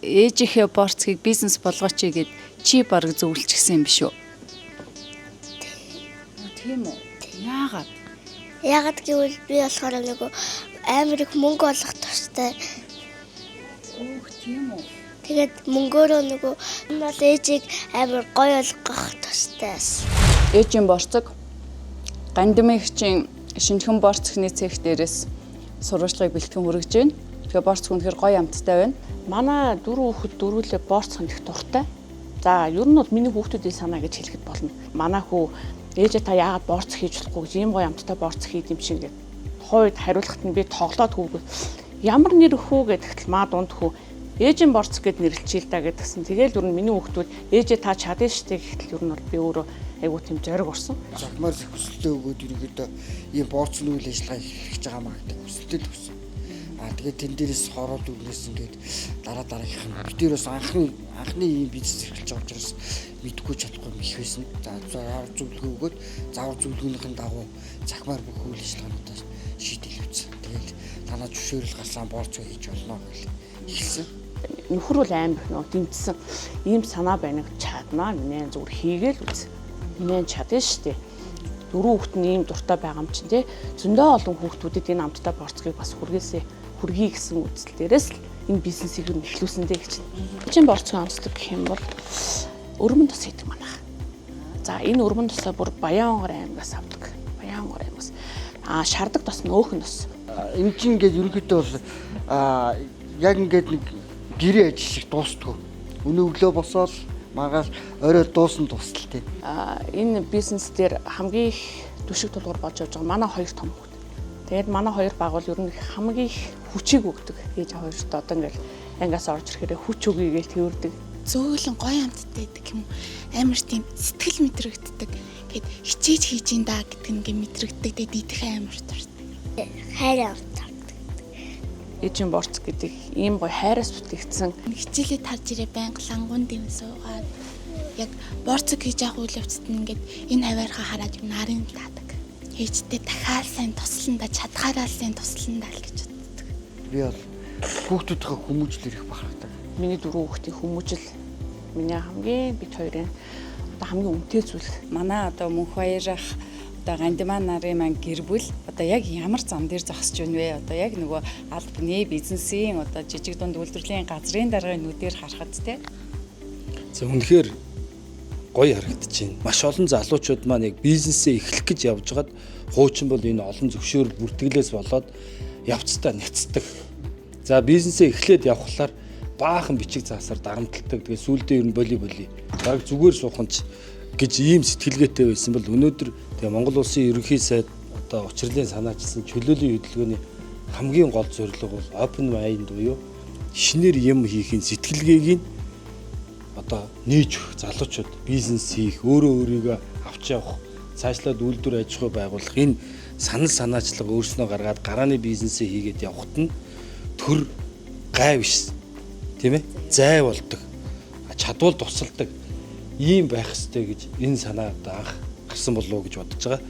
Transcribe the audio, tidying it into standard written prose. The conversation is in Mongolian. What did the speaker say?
ээжийнхээ борцгийг бизнес болгооч гэд чи бараг зөвлөчихсөн юм биш үү? Тийм үү? Яагаад? Ягаад гэвэл би болохоор нэг амар их мөнгө олох тустай. Тийм үү? Тэгээд мөнгөөрөө нөгөө энэ бол ээжийг амар гоё болгох тустайс. Ээжийн борцог гандимигчийн шинэхэн борцохны цех дээрээс сурвалжлагыг бэлтгэн хүргэж байна. Тэгэхээр борцох үнэхээр гоё амттай байна. Манай дөрөв хүүхэд дөрвөлээ борцох их дуртай. За ер нь бол миний хүүхдүүдийн санаа гэж хэлэхэд болно. Манай хүү ээжээ та яагаад борцох хийж болохгүй гэж ийм гоё амттай борцох хийд юм шиг ингээд хойд хариулахад нь би тоглоод хүүгөө ямар нэр хүү гэдэгт маа дунд хүү ээжийн борцох гэд нэрлэлчихээ л да гэдгсэн. Тэгээл ер нь миний хүүхдүүд ээжээ та чадна штэ гэхтэл ер нь бол би өөрөө айгуу тийм зориг орсон. Загмаар хүсэлтээ өгөөд ерөнхийдөө ийм борцны үйл ажиллагаа хийж байгаа маа гэдэг хүсэлтээ өгсөн. Тэгээд тэн дээрээс хороод өгнөөс ингээд дараагийнх нь битээрээс анхны ийм бизнес эрхэлж байгаа учраас мэдгүй чадахгүй их байсан. За зөвлөгөө өгөөд заавар зөвлөгөөнийхэн дагуу загмаар бүх үйл ажиллагаануудаа шийдэл үүсэн. Тэгээд танаа зөвшөөрөл гарсан борц хийж болно гэж хэлсэн. Нөхөр бол амар нөө дэмжсэн. Ийм санаа байна гэж чаднаа. Минь зүгээр хийгээл үз. Минь чадна штэ. Дөрөв хүүхэд нь ийм дуртай байгаа юм чинь те. Зөндөө олон хүүхдүүдэд энэ амттай борцгийг бас хүргээе гэсэн үзэл дээрээс л энэ бизнесийг нь эхлүүлсэндээ гэж. Чин борцгийн онцлог гэх юм бол өрмөн тус хийдэг манайх. За энэ өрмөн тусаа бүр Баянгор аймгаас авдаг. Баянгор аймгаас. Шардаг тос нь өөхөн тос. Энэ чинь ингээд ерөнхийдөө бол яг ингээд нэг гэрээ ажил шиг дуустдаг. Өнөө өглөө босоод маргааш орой дуусан тусал тийм. Энэ бизнес дээр хамгийн их түшиг тулгуур болж явж байгаа манай хоёр том хүүхэд. Тэгээд манай хоёр баг бол ер нь хамгийн их хүчийг өгдөг. Ээж хоёрт одоо ингээл ангиас орж ирэхээр хүч өгье гэж тэрдэг. Зөөлөн гоё амттай байдаг юм. Амар тийм сэтгэл мэдрэгддэг. Гэт хичээж хийж ин да гэдэг нь ингээ мэдрэгддэг. Тэгээд идэх амар дуртай. Хайраа авдаг. Ээжийн борц гэдэг ийм гоё хайраас бүтээгдсэн. Хичээлээ тарж ирээ байнга лангуун дэм суугаад яг борцог хийж явах үйл явцад нь ингээд энэ хаваархаа хараад юм нарын таадаг. Ээжтэй дахиад сайн тусланда чадхаараа сайн тусланда л гэж боддог. Би бол хүүхдүүдийнхээ хүмүүжлэр их бахархдаг. Миний дөрөв хүүхдийн хүмүүжил миний хамгийн бит хоёрын одоо хамгийн үнэтэй зүйл. Манай одоо мөнх баярах одоо гандимаа нарын маань гэр бүл одоо яг ямар зам дээр зогсож байна вэ? Одоо яг нөгөө албаны бизнесийн одоо жижиг дунд үйлдвэрлэлийн газрын даргын нүдээр харахад те. За үнэхээр гоё харагдаж байна. Маш олон залуучууд маань яг бизнесээ эхлэх гэж явж байгаад хуучин бол энэ олон зөвшөөрөл бүртгэлээс болоод явцдаа няцдаг. За бизнесээ эхлээд явхлаар баахан бичиг заасаар дарамталдаг. Тэгээ сүүлдээ ер нь боли. Яг зүгээр сууханч гэж ийм сэтгэлгээтэй байсан бол өнөөдөр тэгээ Монгол улсын ерөнхий сайд одоо учрлын санаачилсан чөлөөлийн хөдөлгөөний хамгийн гол зорилго бол open mind буюу шинээр юм хийхин сэтгэлгээг нь одоо нээж өгөх залуучууд бизнес хийх, өөрийгөө авч явах, цаашлаад үйлдвэр аж ахуй байгуулах энэ санал санаачлага өөрснөө гаргаад гарааны бизнесээ хийгээд явхад нь төр гай биш тийм ээ зай болдог, чадвал тусалдаг ийм байх ёстой гэж энэ санаа одоо анх гарсан болов уу гэж бодож байгаа.